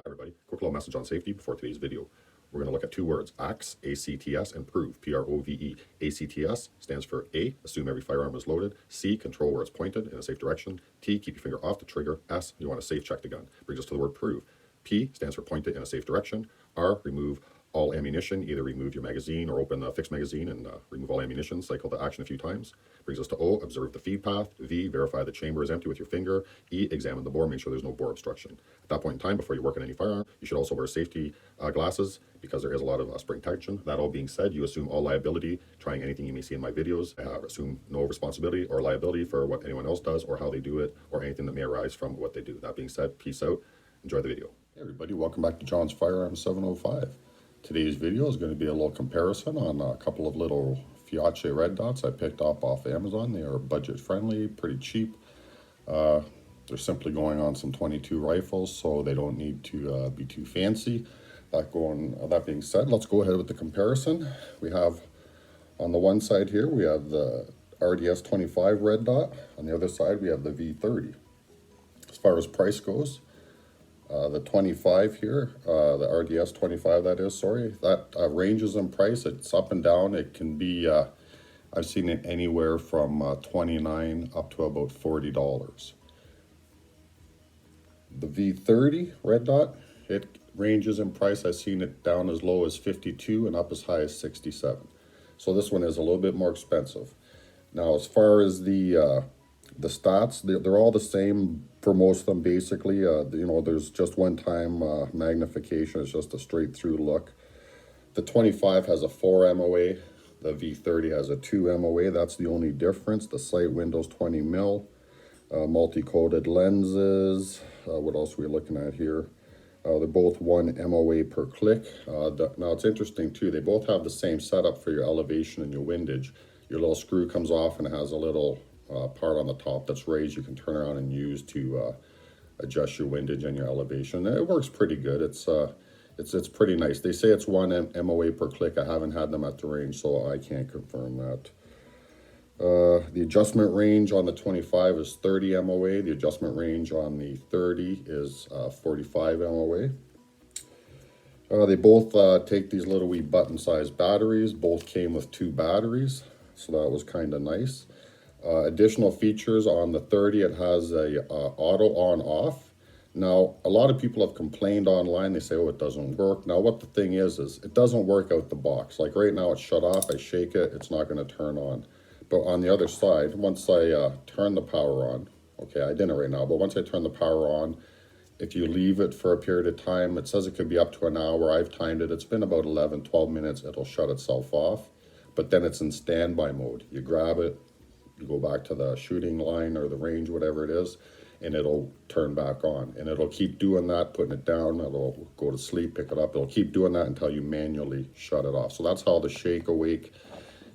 Everybody, quick little message on safety before today's video. We're going to look at two words, ACTS, A-C-T-S, and PROVE, P-R-O-V-E. A-C-T-S stands for A, assume every firearm is loaded. C, control where it's pointed in a safe direction. T, keep your finger off the trigger. S, you want to safe check the gun. Brings us to the word PROVE. P stands for point it in a safe direction. R, remove all ammunition, either remove your magazine or open the fixed magazine and remove all ammunition. Cycle the action a few times. Brings us to O, observe the feed path. V, verify the chamber is empty with your finger. E, examine the bore, make sure there's no bore obstruction. At that point in time, before you work on any firearm, you should also wear safety glasses because there is a lot of spring tension. That all being said, you assume all liability. Trying anything you may see in my videos, assume no responsibility or liability for what anyone else does or how they do it or anything that may arise from what they do. That being said, peace out. Enjoy the video. Hey everybody, welcome back to John's Firearms 705. Today's video is going to be a little comparison on a couple of little Feyachi red dots I picked up off Amazon. They are budget friendly, pretty cheap. They're simply going on some 22 rifles, so they don't need to be too fancy. That being said, let's go ahead with the comparison. We have on the one side here, we have the RDS25 red dot. On the other side, we have the V30. As far as price goes, the 25 here, the RDS25 that is, sorry, that ranges in price. It's up and down. It can be, I've seen it anywhere from $29 up to about $40. The V30 red dot, it ranges in price. I've seen it down as low as 52 and up as high as 67. So this one is a little bit more expensive. Now, as far as the stats, they're all the same for most of them, basically. You know, there's just one-time magnification. It's just a straight-through look. The 25 has a 4 MOA. The V30 has a 2 MOA. That's the only difference. The sight window's 20 mil. Multi-coated lenses. What else are we looking at here? They're both 1 MOA per click. Now, it's interesting, too. They both have the same setup for your elevation and your windage. Your little screw comes off and it has a little part on the top that's raised you can turn around and use to adjust your windage and your elevation. And it works pretty good. It's pretty nice. They say it's 1 MOA per click. I haven't had them at the range, so I can't confirm that. The adjustment range on the 25 is 30 MOA. The adjustment range on the 30 is 45 MOA. They both take these little wee button-sized batteries. Both came with 2 batteries, so that was kind of nice. Additional features on the 30, it has a auto on-off. Now, a lot of people have complained online. They say, oh, it doesn't work. Now, what the thing is it doesn't work out the box. Like right now, it's shut off. I shake it. It's not going to turn on. But on the other side, once I turn the power on, okay, I didn't right now, but once I turn the power on, if you leave it for a period of time, it says it could be up to an hour. I've timed it. It's been about 11, 12 minutes. It'll shut itself off. But then it's in standby mode. You grab it, you go back to the shooting line or the range, whatever it is, and it'll turn back on. And it'll keep doing that, putting it down. It'll go to sleep, pick it up. It'll keep doing that until you manually shut it off. So that's how the shake awake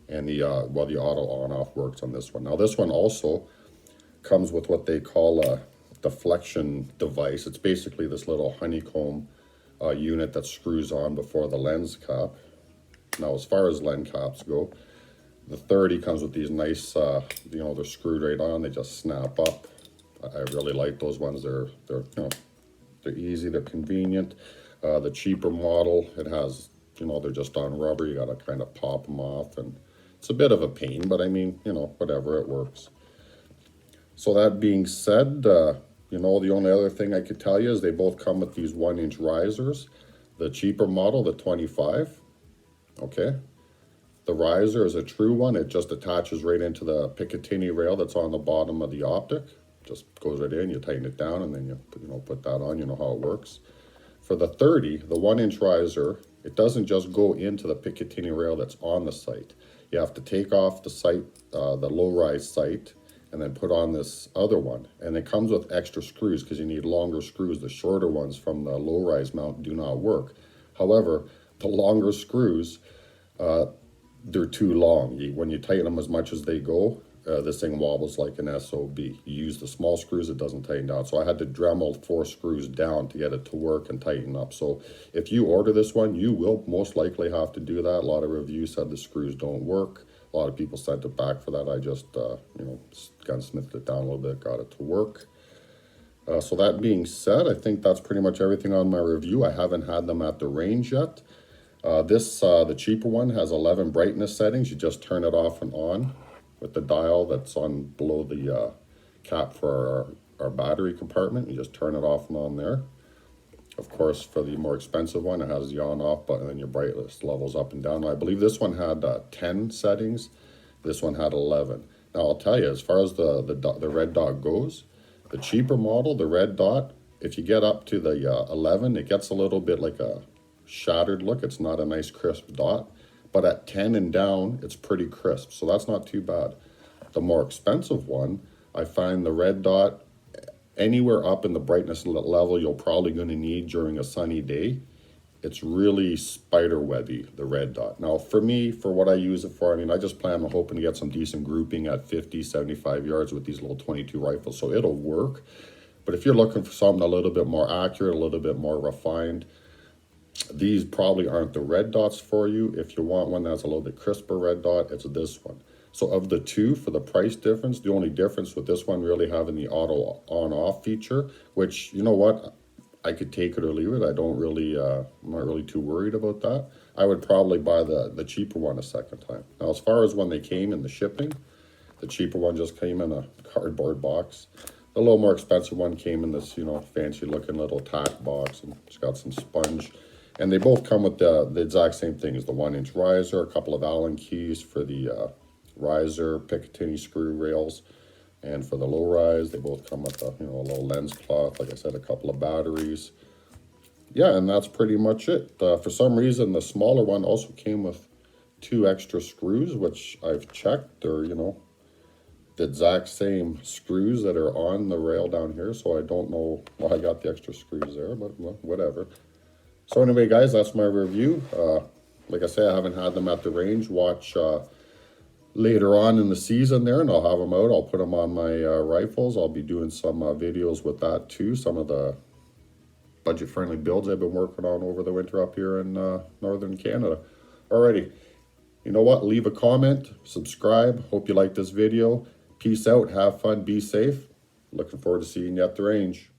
and the auto on-off works on this one. Now, this one also comes with what they call a deflection device. It's basically this little honeycomb unit that screws on before the lens cap. Now, as far as lens caps go, the 30 comes with these nice, you know, they're screwed right on. They just snap up. I really like those ones. They're you know, they're easy. They're convenient. The cheaper model, it has, you know, they're just on rubber. You got to kind of pop them off, and it's a bit of a pain. But I mean, you know, whatever, it works. So that being said, you know, the only other thing I could tell you is they both come with these 1-inch risers. The cheaper model, the 25, okay. The riser is a true one. It just attaches right into the Picatinny rail that's on the bottom of the optic. Just goes right in, you tighten it down, and then you put that on. You know how it works. For the 30, the 1-inch riser, it doesn't just go into the Picatinny rail that's on the sight. You have to take off the sight, the low-rise sight, and then put on this other one. And it comes with extra screws because you need longer screws. The shorter ones from the low-rise mount do not work. However, the longer screws, they're too long. When you tighten them as much as they go, this thing wobbles like an SOB. You use the small screws, it doesn't tighten down. So I had to Dremel 4 screws down to get it to work and tighten up. So if you order this one, you will most likely have to do that. A lot of reviews said the screws don't work. A lot of people sent it back for that. I just, you know, kind of smithed it down a little bit, got it to work. So that being said, I think that's pretty much everything on my review. I haven't had them at the range yet. The cheaper one has 11 brightness settings. You just turn it off and on with the dial that's on below the cap for our battery compartment. You just turn it off and on there. Of course, for the more expensive one, it has the on-off button and your brightness levels up and down. I believe this one had 10 settings. This one had 11. Now, I'll tell you, as far as the red dot goes, the cheaper model, the red dot, if you get up to the 11, it gets a little bit like a shattered look. It's not a nice crisp dot. But at 10 and down, it's pretty crisp. So that's not too bad. The more expensive one, I find the red dot, anywhere up in the brightness level you're probably going to need during a sunny day, it's really spider webby, the red dot. Now for me, for what I use it for, I mean, I just plan on hoping to get some decent grouping at 50, 75 yards with these little 22 rifles, so it'll work. But if you're looking for something a little bit more accurate, a little bit more refined, these probably aren't the red dots for you. If you want one that's a little bit crisper red dot, it's this one. So of the two, for the price difference, the only difference with this one really having the auto on-off feature, which, you know what, I could take it or leave it. I don't really, I'm not really too worried about that. I would probably buy the cheaper one a second time. Now, as far as when they came in the shipping, the cheaper one just came in a cardboard box. The little more expensive one came in this, you know, fancy looking little tack box, and it's got some sponge. And they both come with the exact same thing as the 1-inch riser, a couple of Allen keys for the riser, Picatinny screw rails, and for the low rise they both come with a, you know, a little lens cloth, like I said, a couple of batteries. Yeah, and that's pretty much it. For some reason the smaller one also came with 2 extra screws, which I've checked. They're, you know, the exact same screws that are on the rail down here, so I don't know why I got the extra screws there, but well, whatever. So anyway, guys, that's my review. Like I say, I haven't had them at the range. Watch later on in the season there, and I'll have them out. I'll put them on my rifles. I'll be doing some videos with that too. Some of the budget-friendly builds I've been working on over the winter up here in northern Canada. Alrighty, you know what? Leave a comment, subscribe. Hope you like this video. Peace out. Have fun. Be safe. Looking forward to seeing you at the range.